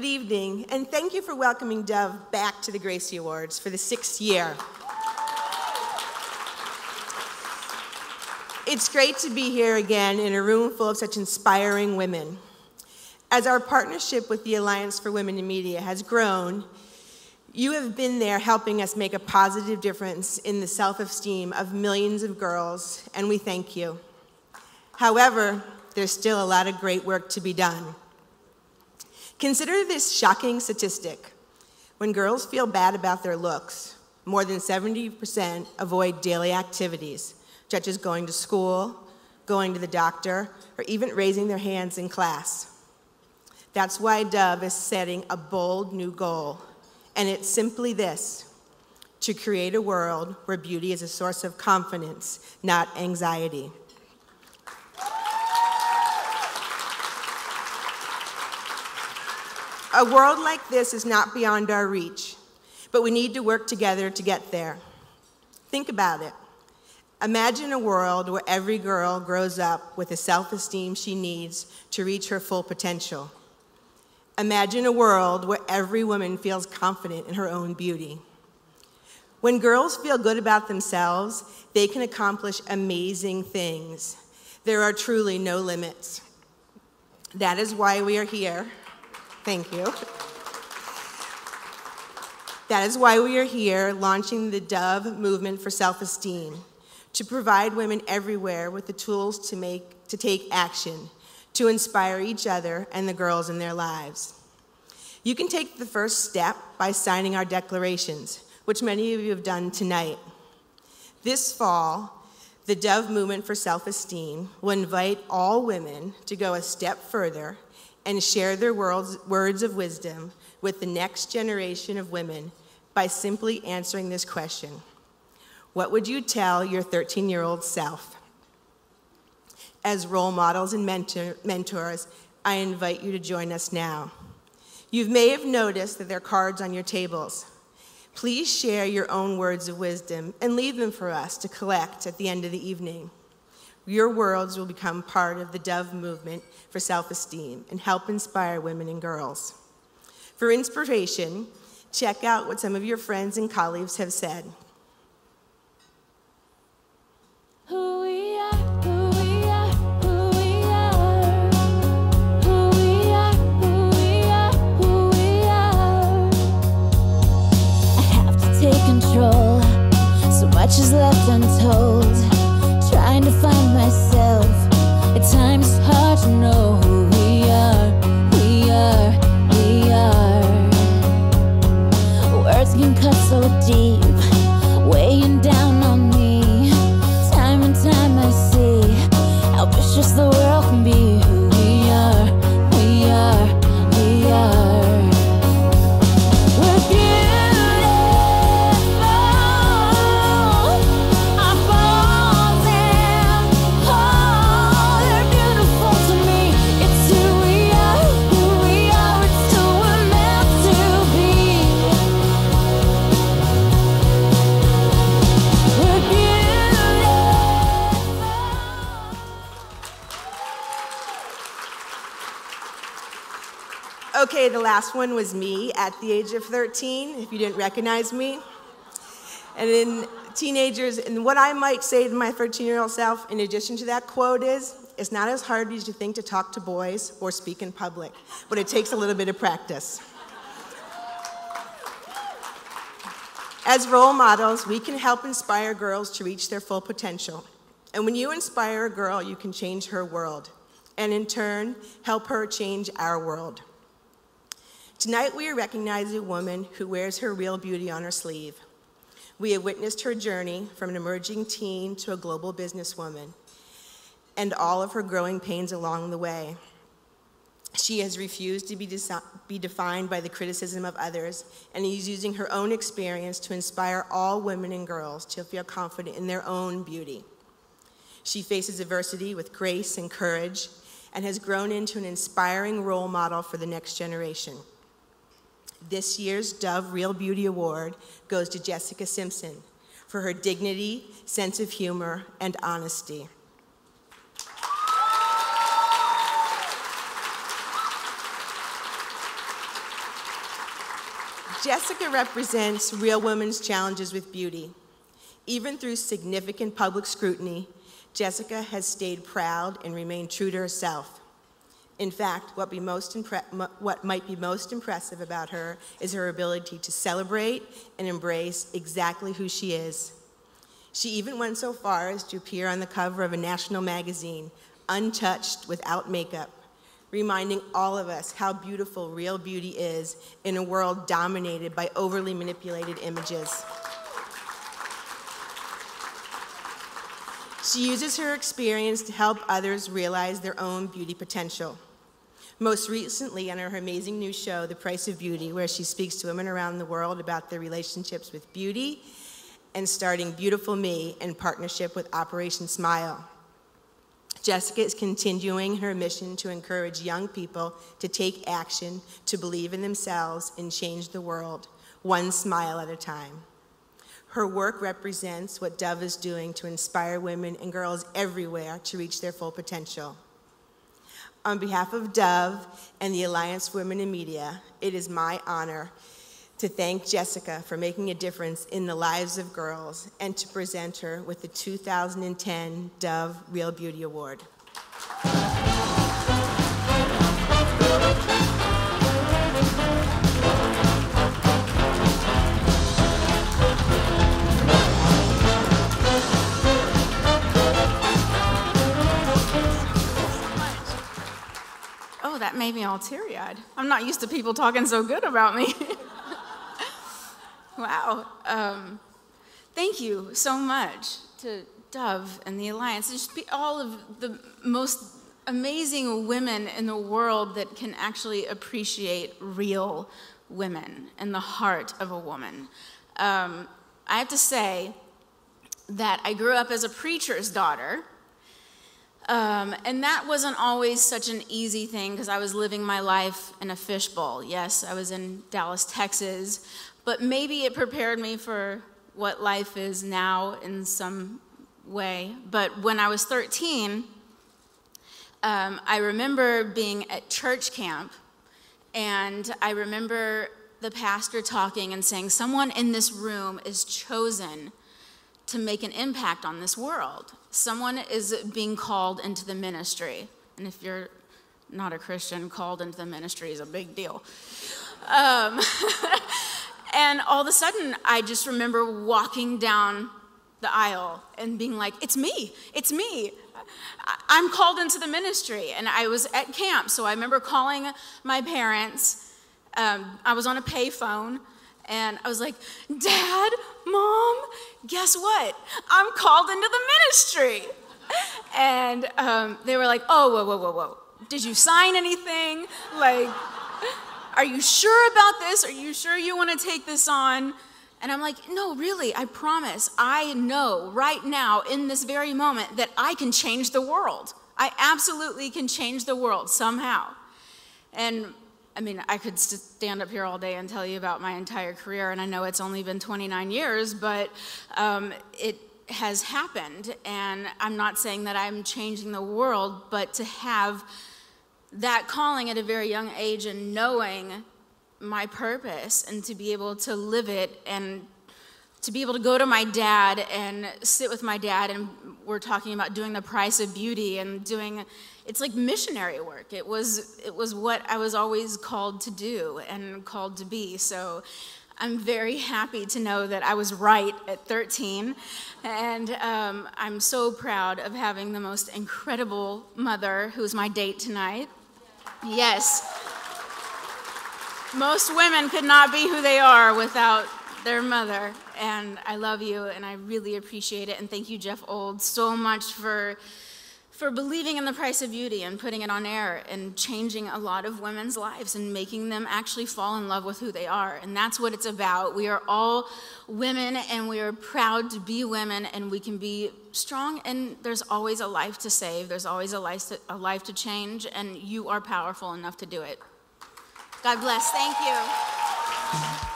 Good evening, and thank you for welcoming Dove back to the Gracie Awards for the 6th year. It's great to be here again in a room full of such inspiring women. As our partnership with the Alliance for Women in Media has grown, you have been there helping us make a positive difference in the self-esteem of millions of girls, and we thank you. However, there's still a lot of great work to be done. Consider this shocking statistic. When girls feel bad about their looks, more than 70% avoid daily activities, such as going to school, going to the doctor, or even raising their hands in class. That's why Dove is setting a bold new goal, and it's simply this: to create a world where beauty is a source of confidence, not anxiety. A world like this is not beyond our reach, but we need to work together to get there. Think about it. Imagine a world where every girl grows up with the self-esteem she needs to reach her full potential. Imagine a world where every woman feels confident in her own beauty. When girls feel good about themselves, they can accomplish amazing things. There are truly no limits. That is why we are here. Thank you. That is why we are here launching the Dove Movement for Self-Esteem, to provide women everywhere with the tools to take action, to inspire each other and the girls in their lives. You can take the first step by signing our declarations, which many of you have done tonight. This fall, the Dove Movement for Self-Esteem will invite all women to go a step further and share their words of wisdom with the next generation of women by simply answering this question: what would you tell your 13-year-old self? As role models and mentors, I invite you to join us now. You may have noticed that there are cards on your tables. Please share your own words of wisdom and leave them for us to collect at the end of the evening. Your words will become part of the Dove Movement for Self-Esteem and help inspire women and girls. For inspiration, check out what some of your friends and colleagues have said. Who we are, who we are, who we are. Who we are, who we are, who we are. I have to take control. So much is left untold. Trying to find myself. At times it's hard to know who we are, we are, we are. Words can cut so deep, weighing down on me. Time and time I see how vicious the world can be. Who we are, we are, we are. We're beautiful. Our faults and all, they're beautiful to me. It's who we are, it's who we're meant to be. We're beautiful. Okay, the last one was me at the age of 13, if you didn't recognize me. And in teenagers, and what I might say to my 13-year-old self, in addition to that quote, is, it's not as hard as you think to talk to boys or speak in public, but it takes a little bit of practice. As role models, we can help inspire girls to reach their full potential. And when you inspire a girl, you can change her world, and in turn, help her change our world. Tonight, we are recognizing a woman who wears her real beauty on her sleeve. We have witnessed her journey from an emerging teen to a global businesswoman, and all of her growing pains along the way. She has refused to be defined by the criticism of others, and is using her own experience to inspire all women and girls to feel confident in their own beauty. She faces adversity with grace and courage, and has grown into an inspiring role model for the next generation. This year's Dove Real Beauty Award goes to Jessica Simpson for her dignity, sense of humor, and honesty. Jessica represents real women's challenges with beauty. Even through significant public scrutiny, Jessica has stayed proud and remained true to herself. In fact, what might be most impressive about her is her ability to celebrate and embrace exactly who she is. She even went so far as to appear on the cover of a national magazine, untouched, without makeup, reminding all of us how beautiful real beauty is in a world dominated by overly manipulated images. She uses her experience to help others realize their own beauty potential. Most recently on her amazing new show, The Price of Beauty, where she speaks to women around the world about their relationships with beauty and starting Beautiful Me in partnership with Operation Smile. Jessica is continuing her mission to encourage young people to take action, to believe in themselves, and change the world, one smile at a time. Her work represents what Dove is doing to inspire women and girls everywhere to reach their full potential. On behalf of Dove and the Alliance for Women in Media, it is my honor to thank Jessica for making a difference in the lives of girls and to present her with the 2010 Dove Real Beauty Award. Oh, that made me all teary-eyed. I'm not used to people talking so good about me. Wow. Thank you so much to Dove and the Alliance. Just all of the most amazing women in the world that can actually appreciate real women and the heart of a woman. I have to say that I grew up as a preacher's daughter. And that wasn't always such an easy thing because I was living my life in a fishbowl. Yes, I was in Dallas, Texas, but maybe it prepared me for what life is now in some way. But when I was 13, I remember being at church camp, and I remember the pastor talking and saying, someone in this room is chosen to make an impact on this world. Someone is being called into the ministry. And if you're not a Christian, called into the ministry is a big deal. And all of a sudden, I just remember walking down the aisle and being like, it's me. I'm called into the ministry. And I was at camp, so I remember calling my parents. I was on a payphone. And I was like, Dad, Mom, guess what? I'm called into the ministry. And they were like, oh, whoa. Did you sign anything? Like, are you sure about this? Are you sure you want to take this on? And I'm like, no, really, I promise. I know right now in this very moment that I can change the world. I absolutely can change the world somehow. And I mean, I could stand up here all day and tell you about my entire career, and I know it's only been 29 years, but it has happened, and I'm not saying that I'm changing the world, but to have that calling at a very young age and knowing my purpose and to be able to live it and to be able to go to my dad and sit with my dad, and we're talking about doing The Price of Beauty and doing, it's like missionary work. It was what I was always called to do and called to be. So I'm very happy to know that I was right at 13. And I'm so proud of having the most incredible mother, who's my date tonight. Yes. Most women could not be who they are without their mother. And I love you, and I really appreciate it. And thank you, Jeff Old, so much for believing in The Price of Beauty and putting it on air and changing a lot of women's lives and making them actually fall in love with who they are. And that's what it's about. We are all women, and we are proud to be women, and we can be strong, and there's always a life to save. There's always a life to change, and you are powerful enough to do it. God bless. Thank you.